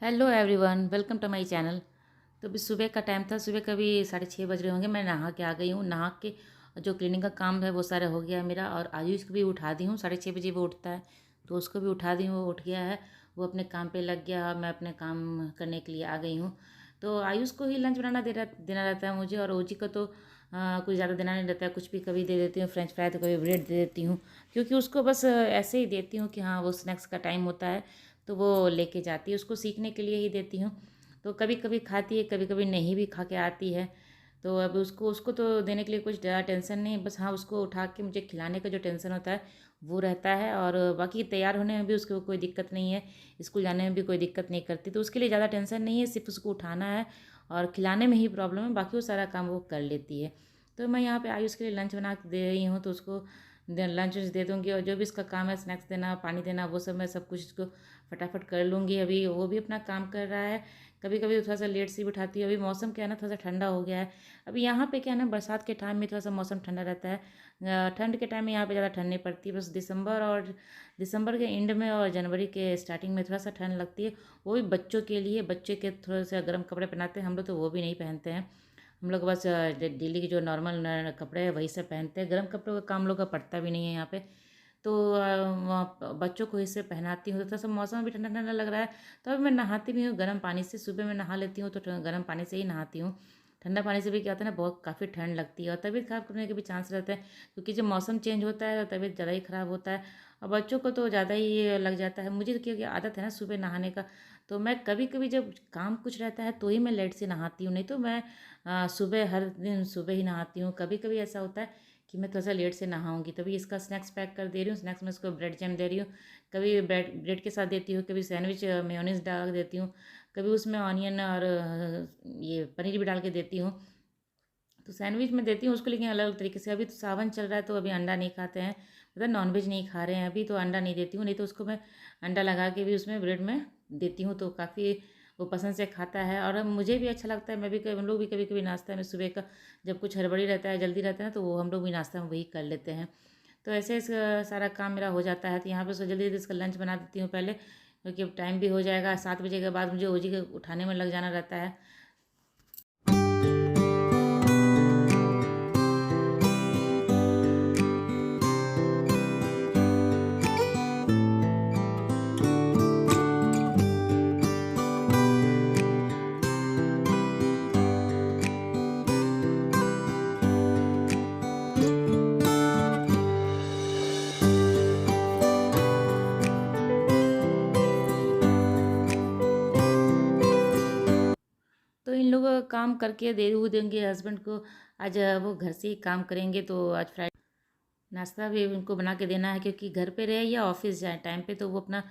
Hello everyone, welcome to my channel. तो अभी सुबह का टाइम था। सुबह कभी 6:30 बज रहे होंगे। मैं नहा के आ गई हूँ। नहा के जो क्लीनिंग का काम है वो सारा हो गया है मेरा। और आयुष को भी उठा दी हूँ। 6:30 बजे वो उठता है, तो उसको भी उठा दी हूँ। वो उठ गया है, वो अपने काम पे लग गया और मैं अपने काम करने के लिए आ गई हूँ। तो आयुष को ही लंच बनाना देना रहता है मुझे। और ओजी को तो कुछ ज़्यादा देना नहीं रहता है। कुछ भी कभी दे देती हूँ, फ्रेंच फ्राई तो कभी ब्रेड दे देती हूँ, क्योंकि उसको बस ऐसे ही देती हूँ कि हाँ, वो स्नैक्स का टाइम होता है तो वो लेके जाती है। उसको सीखने के लिए ही देती हूँ। तो कभी कभी खाती है, कभी कभी नहीं भी खा के आती है। तो अब उसको उसको तो देने के लिए कुछ ज़्यादा टेंशन नहीं, बस हाँ, उसको उठा के मुझे खिलाने का जो टेंशन होता है वो रहता है। और बाकी तैयार होने में भी उसको कोई दिक्कत नहीं है, स्कूल जाने में भी कोई दिक्कत नहीं करती। तो उसके लिए ज़्यादा टेंशन नहीं है, सिर्फ उसको उठाना है और खिलाने में ही प्रॉब्लम है। बाकी वो सारा काम वो कर लेती है। तो मैं यहाँ पे आयुष के लिए लंच बना के दे रही हूँ, तो उसको लंच दे दूँगी। और जो भी इसका काम है, स्नैक्स देना, पानी देना, वो सब मैं सब कुछ इसको फटाफट कर लूँगी। अभी वो भी अपना काम कर रहा है। कभी कभी थोड़ा सा लेट से भी उठाती है। अभी मौसम क्या है ना, थोड़ा सा ठंडा हो गया है। अभी यहाँ पे क्या है ना, बरसात के टाइम में थोड़ा सा मौसम ठंडा रहता है। ठंड के टाइम में यहाँ पे ज़्यादा ठंड नहीं पड़ती है। बस दिसंबर के एंड में और जनवरी के स्टार्टिंग में थोड़ा सा ठंड लगती है। वो भी बच्चों के लिए, बच्चे के थोड़े से गर्म कपड़े पहनाते हैं हम लोग, तो वो भी नहीं पहनते हैं। हम लोग बस डेली के जो नॉर्मल कपड़े हैं वही सब पहनते हैं। गर्म कपड़ों का काम लोग का पड़ता भी नहीं है यहाँ पे। तो वहाँ बच्चों को इससे पहनाती हूँ। तो थोड़ा सा मौसम भी ठंडा ठंडा लग रहा है, तो अभी मैं नहाती भी हूँ गर्म पानी से। सुबह मैं नहा लेती हूँ, तो गर्म पानी से ही नहाती हूँ। ठंडा पानी से भी क्या होता है ना, बहुत काफ़ी ठंड लगती है और तबीयत खराब करने के भी चांस रहते हैं, क्योंकि जब मौसम चेंज होता है तो तबीयत ज़्यादा ही ख़राब होता है। और बच्चों को तो ज़्यादा ही लग जाता है। मुझे तो क्योंकि आदत है ना सुबह नहाने का, तो मैं कभी कभी जब काम कुछ रहता है तो ही मैं लेट से नहाती हूँ। नहीं तो मैं सुबह, हर दिन सुबह ही नहाती हूँ। कभी कभी ऐसा होता है कि मैं थोड़ा सा लेट से नहाऊंगी, तभी इसका स्नैक्स पैक कर दे रही हूँ। स्नैक्स में इसको ब्रेड जैम दे रही हूँ। कभी ब्रेड ब्रेड के साथ देती हूँ, कभी सैंडविच मेयोनीज डाल देती हूँ, कभी उसमें ऑनियन और ये पनीर भी डाल के देती हूँ। तो सैंडविच में देती हूँ उसको, लेकिन अलग अलग तरीके से। अभी तो सावन चल रहा है तो अभी अंडा नहीं खाते हैं, मतलब नॉनवेज नहीं खा रहे हैं अभी, तो अंडा नहीं देती हूँ। नहीं तो उसको मैं अंडा लगा के भी उसमें ब्रेड में देती हूँ, तो काफ़ी वो पसंद से खाता है। और अब मुझे भी अच्छा लगता है। मैं भी हम लोग भी कभी कभी नाश्ता में सुबह का, जब कुछ हड़बड़ी रहता है, जल्दी रहता है ना, तो वो हम लोग भी नाश्ता में वही कर लेते हैं। तो ऐसे सारा काम मेरा हो जाता है। तो यहाँ पर जल्दी जल्दी इसका लंच बना देती हूँ पहले, क्योंकि अब टाइम भी हो जाएगा। 7 बजे के बाद मुझे ओजी के उठाने में लग जाना रहता है। तो इन लोगों का काम करके दे वो देंगे हस्बैंड को। आज वो घर से ही काम करेंगे, तो आज फ्राइडे नाश्ता भी उनको बना के देना है, क्योंकि घर पे रहे या ऑफिस जाए टाइम पे, तो वो अपना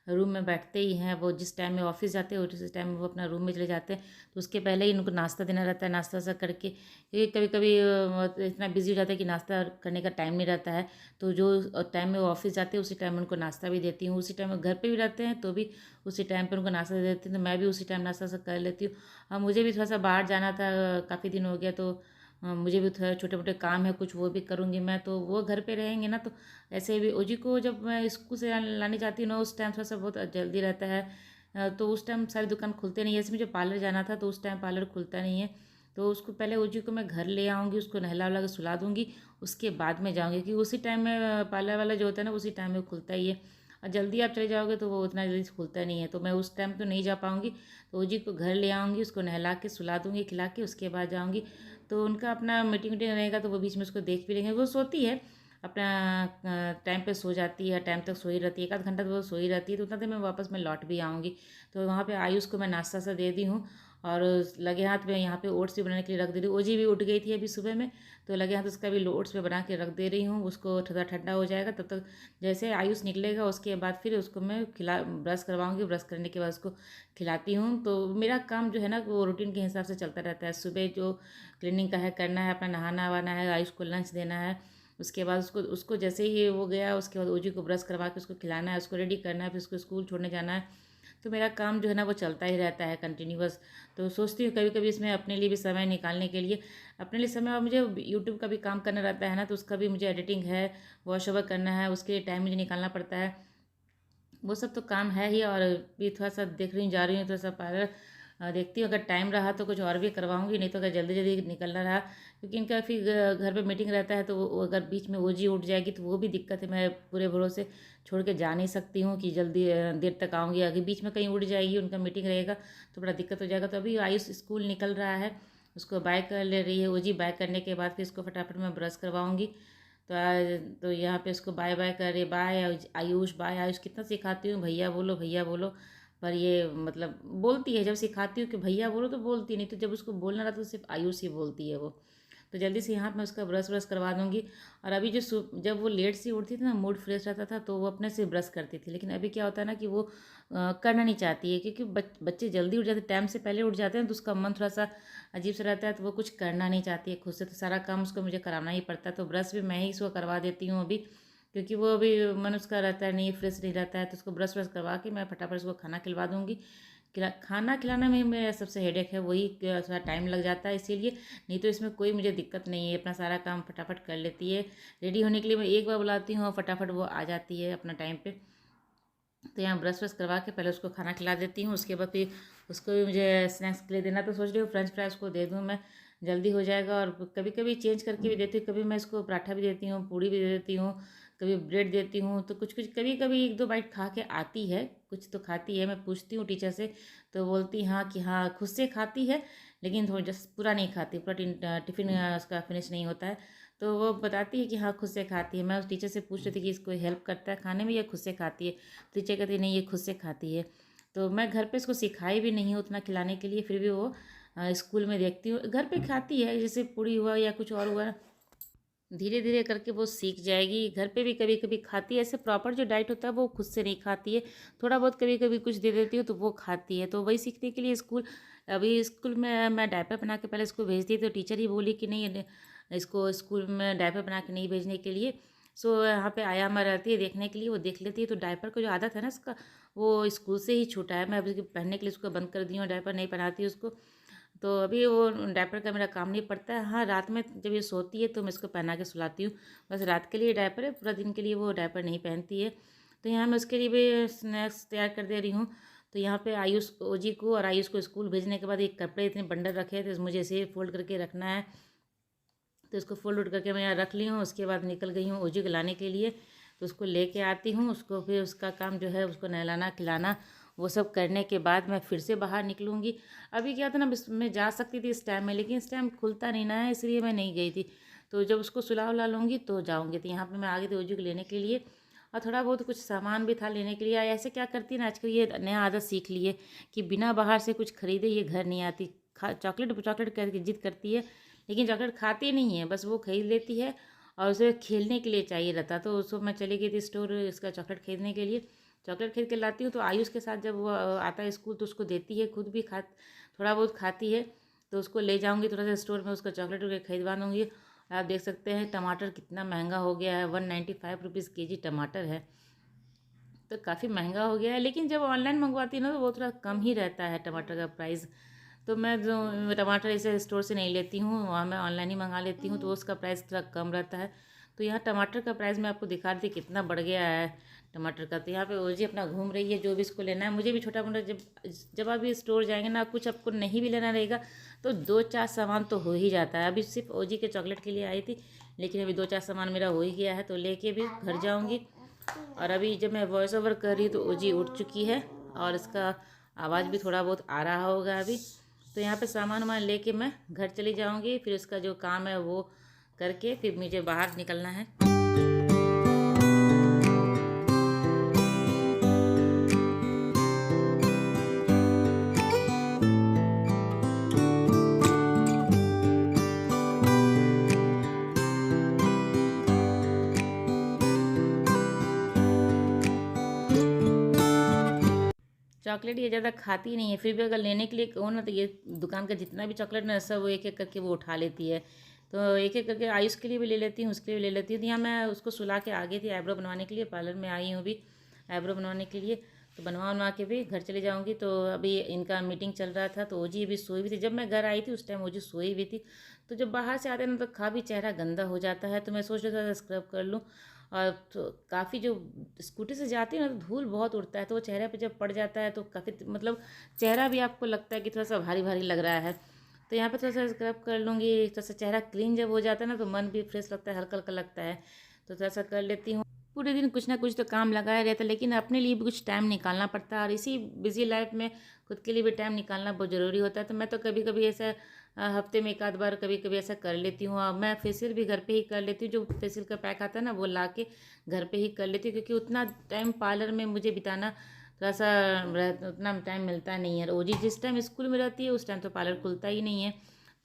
रूम में बैठते ही हैं। वो जिस टाइम में ऑफिस जाते हैं उस टाइम में वो अपना रूम में चले जाते हैं, तो उसके पहले ही उनको नाश्ता देना रहता है। नाश्ता सा करके, क्योंकि कभी कभी इतना बिजी हो जाता है कि नाश्ता करने का टाइम नहीं रहता है। तो जो टाइम में वो ऑफिस जाते हैं उसी टाइम में उनको नाश्ता भी देती हूँ। उसी टाइम में घर पर भी रहते हैं तो भी उसी टाइम पर उनको नाश्ता दे देती हूँ। तो मैं भी उसी टाइम नाश्ता सा कर लेती हूँ। और मुझे भी थोड़ा सा बाहर जाना था, काफ़ी दिन हो गया, तो मुझे भी थोड़ा छोटे मोटे काम है कुछ, वो भी करूँगी मैं। तो वो घर पे रहेंगे ना, तो ऐसे भी ओजी को जब मैं स्कूल से लाने जाती हूँ ना, उस टाइम थोड़ा सा बहुत जल्दी रहता है। तो उस टाइम सारी दुकान खुलते नहीं है। जैसे मुझे पार्लर जाना था तो उस टाइम पार्लर खुलता नहीं है। तो उसको पहले ओजी को मैं घर ले आऊँगी, उसको नहला वहला के सुला दूँगी, उसके बाद में जाऊँगी, क्योंकि उसी टाइम में पार्लर वाला जो होता है ना, उसी टाइम में खुलता ही है। और जल्दी आप चले जाओगे तो वो उतना जल्दी खुलता नहीं है, तो मैं उस टाइम तो नहीं जा पाऊँगी। तो ओजी को घर ले आऊँगी, उसको नहला के सुला दूँगी, खिला के उसके बाद जाऊँगी। तो उनका अपना मीटिंग वीटिंग रहेगा, तो वो बीच में उसको देख भी लेंगे। वो सोती है अपना, टाइम पे सो जाती है, टाइम तक सोई रहती है। 1 आध घंटा तो वो सोई रहती है, तो उतना देर में वापस मैं लौट भी आऊँगी। तो वहाँ पे आयुष को मैं नाश्ता सा दे दी हूँ। और लगे हाथ में यहाँ पे ओट्स भी बनाने के लिए रख दे रही हूँ। ओजी भी उठ गई थी अभी सुबह में, तो लगे हाथ उसका भी ओट्स भी बना के रख दे रही हूँ। उसको थोड़ा ठंडा हो जाएगा तब तक, जैसे आयुष निकलेगा उसके बाद फिर उसको मैं ब्रश करवाऊँगी। ब्रश करने के बाद उसको खिलाती हूँ। तो मेरा काम जो है ना, वो रूटीन के हिसाब से चलता रहता है। सुबह जो क्लीनिंग का है करना है, अपना नहाना वाना है, आयुष को लंच देना है। उसके बाद उसको उसको जैसे ही वो गया, उसके बाद ओजी को ब्रश करवा के उसको खिलाना है, उसको रेडी करना है, फिर उसको स्कूल छोड़ने जाना है। तो मेरा काम जो है ना वो चलता ही रहता है कंटिन्यूअस। तो सोचती हूँ कभी कभी इसमें अपने लिए भी समय निकालने के लिए, अपने लिए समय। और मुझे यूट्यूब का भी काम करना रहता है ना, तो उसका भी मुझे एडिटिंग है, वॉश ओवर करना है, उसके लिए टाइम मुझे निकालना पड़ता है। वो सब तो काम है ही। और भी थोड़ा सा देख रही हूँ, जा रही हूँ थोड़ा सा पार्लर, देखती हूँ अगर टाइम रहा तो कुछ और भी करवाऊँगी, नहीं तो अगर जल्दी जल्दी निकलना रहा, क्योंकि इनका फिर घर पे मीटिंग रहता है, तो वो अगर बीच में ओजी उठ जाएगी तो वो भी दिक्कत है। मैं पूरे भरोसे छोड़ के जा नहीं सकती हूँ कि जल्दी देर तक आऊँगी, अगर बीच में कहीं उड़ जाएगी, उनका मीटिंग रहेगा तो बड़ा दिक्कत हो जाएगा। तो अभी आयुष स्कूल निकल रहा है, उसको बाय कर ले रही है ओजी। बाय करने के बाद फिर इसको फटाफट मैं ब्रश करवाऊँगी। तो यहाँ पे उसको बाय बाय करे, बाय आयुष, बाय आयुष कितना सिखाती हूँ, भैया बोलो भैया बोलो, पर ये मतलब बोलती है। जब सिखाती हूँ कि भैया बोलो तो बोलती नहीं, तो जब उसको बोलना रहता है तो सिर्फ आयुष ही बोलती है वो। तो जल्दी से यहाँ मैं उसका ब्रश ब्रश करवा दूँगी। और अभी जब वो लेट से उठती थी ना, मूड फ्रेश रहता था तो वो अपने से ब्रश करती थी, लेकिन अभी क्या होता है ना कि वो करना नहीं चाहती है, क्योंकि बच्चे जल्दी उठ जाते, टाइम से पहले उठ जाते हैं, तो उसका मन थोड़ा सा अजीब सा रहता है, तो वो कुछ करना नहीं चाहती है खुद से, तो सारा काम उसको मुझे कराना ही पड़ता है। तो ब्रश भी मैं ही इसको करवा देती हूँ अभी, क्योंकि वो अभी मन उसका रहता है नहीं, फ्रेश नहीं रहता है, तो उसको ब्रश ब्रश करवा के मैं फटाफट उसको खाना खिलवा दूँगी। खाना खिलाना में मेरा सबसे हेडेक है, वही थोड़ा टाइम लग जाता है इसीलिए। नहीं तो इसमें कोई मुझे दिक्कत नहीं है, अपना सारा काम फटाफट कर लेती है। रेडी होने के लिए मैं एक बार बुलाती हूँ और फटाफट वो आ जाती है अपना टाइम पे। तो यहाँ ब्रश व्रश करवा के पहले उसको खाना खिला देती हूँ, उसके बाद फिर उसको भी मुझे स्नैक्स के लिए देना, तो सोच रही हूँ फ्रेंच फ्राइज को दे दूँ मैं, जल्दी हो जाएगा। और कभी कभी चेंज करके भी देती हूँ, कभी मैं इसको पराठा भी देती हूँ, पूड़ी भी दे देती हूँ, कभी ब्रेड देती हूँ। तो कुछ कुछ कभी कभी एक दो बाइट खा के आती है, कुछ तो खाती है। मैं पूछती हूँ टीचर से तो बोलती हाँ कि हाँ खुद से खाती है, लेकिन थोड़ा जस्ट पूरा नहीं खाती, पूरा टिफ़िन उसका फिनिश नहीं होता है। तो वो बताती है कि हाँ खुद से खाती है। मैं उस टीचर से पूछ रही थी कि इसको हेल्प करता है खाने में या खुद से खाती है, तो टीचर कहती है नहीं ये खुद से खाती है। तो मैं घर पे इसको सिखाई भी नहीं हूँ उतना खिलाने के लिए, फिर भी वो स्कूल में देखती हूँ घर पे खाती है, जैसे पूड़ी हुआ या कुछ और हुआ, धीरे धीरे करके वो सीख जाएगी। घर पे भी कभी कभी खाती है, ऐसे प्रॉपर जो डाइट होता है वो खुद से नहीं खाती है, थोड़ा बहुत कभी कभी कुछ दे देती हूँ तो वो खाती है। तो वही सीखने के लिए अभी स्कूल में मैं डायपर बना के पहले इसको भेजती थी, तो टीचर ही बोली कि नहीं इसको स्कूल में डायपर बना के नहीं भेजने के लिए। सो यहाँ पे आया मैं रहती है देखने के लिए, वो देख लेती है। तो डायपर का जो आदत है ना इसका, वो स्कूल से ही छूटा है। मैं अभी पहनने के लिए उसको बंद कर दी हूँ, डायपर नहीं पहनाती उसको। तो अभी वो डायपर का मेरा काम नहीं पड़ता है। हाँ रात में जब ये सोती है तो मैं इसको पहना के सुलाती हूँ, बस रात के लिए डायपर है, पूरा दिन के लिए वो डायपर नहीं पहनती है। तो यहाँ मैं उसके लिए भी स्नैक्स तैयार कर दे रही हूँ। तो यहाँ पे आयुष ओजी को और आयुष को स्कूल भेजने के बाद एक कपड़े इतने बंडल रखे थे, मुझे इसे फोल्ड करके रखना है। तो इसको फोल्ड उड करके मैं यहाँ रख ली हूँ। उसके बाद निकल गई हूँ ओजी को लाने के लिए। तो उसको लेके आती हूँ, उसको फिर उसका काम जो है उसको नहलाना खिलाना, वो सब करने के बाद मैं फिर से बाहर निकलूँगी। अभी क्या था ना, मैं जा सकती थी इस टाइम में, लेकिन इस टाइम खुलता नहीं ना है, इसलिए मैं नहीं गई थी। तो जब उसको सुला उला लूँगी तो जाऊँगी। तो यहाँ पर मैं आ गई थी ओजी को लेने के लिए, और थोड़ा बहुत कुछ सामान भी था लेने के लिए। ऐसे क्या करती है ना आजकल, ये नया आदत सीख ली है कि बिना बाहर से कुछ खरीदे ये घर नहीं आती। चॉकलेट चॉकलेट करके जिद करती है, लेकिन चॉकलेट खाती नहीं है, बस वो खरीद लेती है और उसे खेलने के लिए चाहिए रहता। तो उसको मैं चली गई थी स्टोर इसका चॉकलेट खरीदने के लिए, चॉकलेट खरीद के लाती हूँ। तो आयुष के साथ जब वो आता है स्कूल तो उसको देती है, खुद भी थोड़ा बहुत खाती है। तो उसको ले जाऊँगी थोड़ा सा स्टोर में, उसका चॉकलेट वगैरह खरीदवा दूँगी। आप देख सकते हैं टमाटर कितना महंगा हो गया है, 195 रुपीज़ के जी टमाटर है, तो काफ़ी महंगा हो गया है। लेकिन जब ऑनलाइन मंगवाती है ना तो वो थोड़ा कम ही रहता है टमाटर का प्राइस। तो मैं जो टमाटर ऐसे स्टोर से नहीं लेती हूँ, वहाँ मैं ऑनलाइन ही मंगा लेती हूँ, तो उसका प्राइस थोड़ा कम रहता है। तो यहाँ टमाटर का प्राइस मैं आपको दिखा रही थी कितना बढ़ गया है टमाटर का। तो यहाँ पे ओजी अपना घूम रही है, जो भी इसको लेना है। मुझे भी छोटा मोटा जब जब अभी स्टोर जाएंगे ना, कुछ आपको नहीं भी लेना रहेगा तो दो चार सामान तो हो ही जाता है। अभी सिर्फ ओजी के चॉकलेट के लिए आई थी, लेकिन अभी दो चार सामान मेरा हो ही गया है, तो लेके भी घर जाऊँगी। और अभी जब मैं वॉइस ओवर कर रही हूँ तो ओजी उठ चुकी है, और इसका आवाज़ भी थोड़ा बहुत आ रहा होगा अभी। तो यहाँ पे सामान वामान लेके मैं घर चली जाऊँगी, फिर उसका जो काम है वो करके फिर मुझे बाहर निकलना है। चॉकलेट ये ज़्यादा खाती नहीं है, फिर भी अगर लेने के लिए कहो ना तो ये दुकान का जितना भी चॉकलेट ना सब वो एक एक करके वो उठा लेती है। तो एक एक करके आयुष के लिए भी ले लेती हूँ, उसके लिए भी ले लेती हूँ। तो यहाँ मैं उसको सुला के आ गई थी आईब्रो बनवाने के लिए, पार्लर में आई हूँ अभी आईब्रो बनवाने के लिए। तो बनवा के भी घर चली जाऊँगी। तो अभी इनका मीटिंग चल रहा था, तो ओजी अभी सोई हुई थी। जब मैं घर आई थी उस टाइम ओजी सोई हुई थी। तो जब बाहर से आते ना तो काफ़ी चेहरा गंदा हो जाता है, तो मैं सोच रहा था स्क्रब कर लूँ। और तो काफ़ी जो स्कूटी से जाती है ना, तो धूल बहुत उड़ता है, तो वो चेहरे पे जब पड़ जाता है तो काफ़ी मतलब चेहरा भी आपको लगता है कि थोड़ा सा भारी भारी लग रहा है। तो यहाँ पे थोड़ा सा स्क्रब कर लूँगी, थोड़ा सा चेहरा क्लीन जब हो जाता है ना, तो मन भी फ्रेश लगता है, हल्का हल्का लगता है। तो थोड़ा सा कर लेती हूँ। पूरे दिन कुछ ना कुछ तो काम लगाया रहता है, लेकिन अपने लिए भी कुछ टाइम निकालना पड़ता है, और इसी बिजी लाइफ में खुद के लिए भी टाइम निकालना बहुत ज़रूरी होता है। तो मैं तो कभी कभी ऐसा हफ्ते में एक आध बार कभी कभी ऐसा कर लेती हूँ। और मैं फेशियल भी घर पे ही कर लेती हूँ, जो फेशियल का पैक आता है ना, वो ला के घर पे ही कर लेती हूँ, क्योंकि उतना टाइम पार्लर में मुझे बिताना थोड़ा सा उतना टाइम मिलता नहीं है। रोजी जिस टाइम स्कूल में रहती है उस टाइम तो पार्लर खुलता ही नहीं है,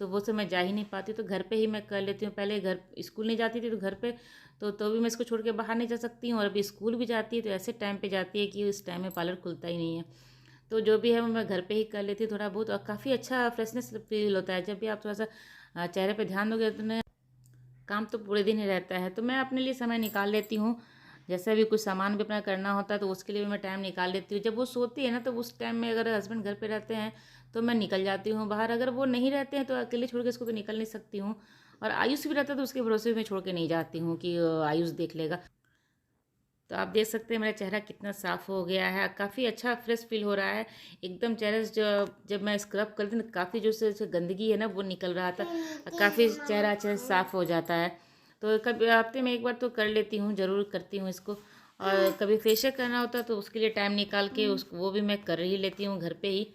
तो वो सब मैं जा ही नहीं पाती, तो घर पे ही मैं कर लेती हूँ। पहले घर स्कूल नहीं जाती थी तो घर पे तो भी मैं इसको छोड़ के बाहर नहीं जा सकती हूँ, और अभी स्कूल भी जाती है तो ऐसे टाइम पे जाती है कि उस टाइम में पार्लर खुलता ही नहीं है। तो जो भी है वो मैं घर पे ही कर लेती हूँ थोड़ा बहुत, और काफ़ी अच्छा फ्रेशनेस फील होता है। जब भी आप थोड़ा सा चेहरे पे ध्यान दोगे तो काम तो पूरे दिन ही रहता है, तो मैं अपने लिए समय निकाल लेती हूँ। जैसे भी कुछ सामान भी अपना करना होता है तो उसके लिए भी मैं टाइम निकाल लेती हूँ। जब वो सोती है ना, तो उस टाइम में अगर हस्बैंड घर पे रहते हैं तो मैं निकल जाती हूँ बाहर। अगर वो नहीं रहते हैं तो अकेले छोड़ के इसको तो निकल नहीं सकती हूँ। और आयुष भी रहता है तो उसके भरोसे में छोड़ के नहीं जाती हूँ कि आयुष देख लेगा। तो आप देख सकते हैं मेरा चेहरा कितना साफ़ हो गया है, काफ़ी अच्छा फ्रेश फील हो रहा है एकदम। चेहरे से जो जब मैं स्क्रब करती हूँ काफ़ी जो गंदगी है ना वो निकल रहा था, काफ़ी चेहरा अच्छे से साफ़ हो जाता है। तो कभी हफ्ते में एक बार तो कर लेती हूँ, ज़रूर करती हूँ इसको। और कभी फेशियल करना होता है तो उसके लिए टाइम निकाल के उसको वो भी मैं कर ही लेती हूँ घर पे ही।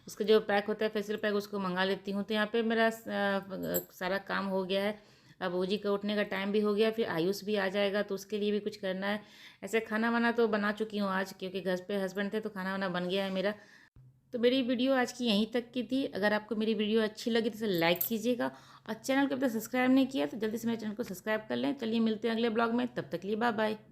उसका जो पैक होता है फेशियल पैक, उसको मंगा लेती हूँ। तो यहाँ पे मेरा सारा काम हो गया है। अब ओजी का उठने का टाइम भी हो गया, फिर आयुष भी आ जाएगा तो उसके लिए भी कुछ करना है। ऐसे खाना वाना तो बना चुकी हूँ आज, क्योंकि घर पे हस्बैंड थे तो खाना वाना बन गया है मेरा। तो मेरी वीडियो आज की यहीं तक की थी। अगर आपको मेरी वीडियो अच्छी लगी तो इसे लाइक कीजिएगा, और चैनल को अभी तक सब्सक्राइब नहीं किया तो जल्दी से मेरे चैनल को सब्सक्राइब कर लें। चलिए मिलते हैं अगले ब्लॉग में, तब तक के लिए बाय बाय।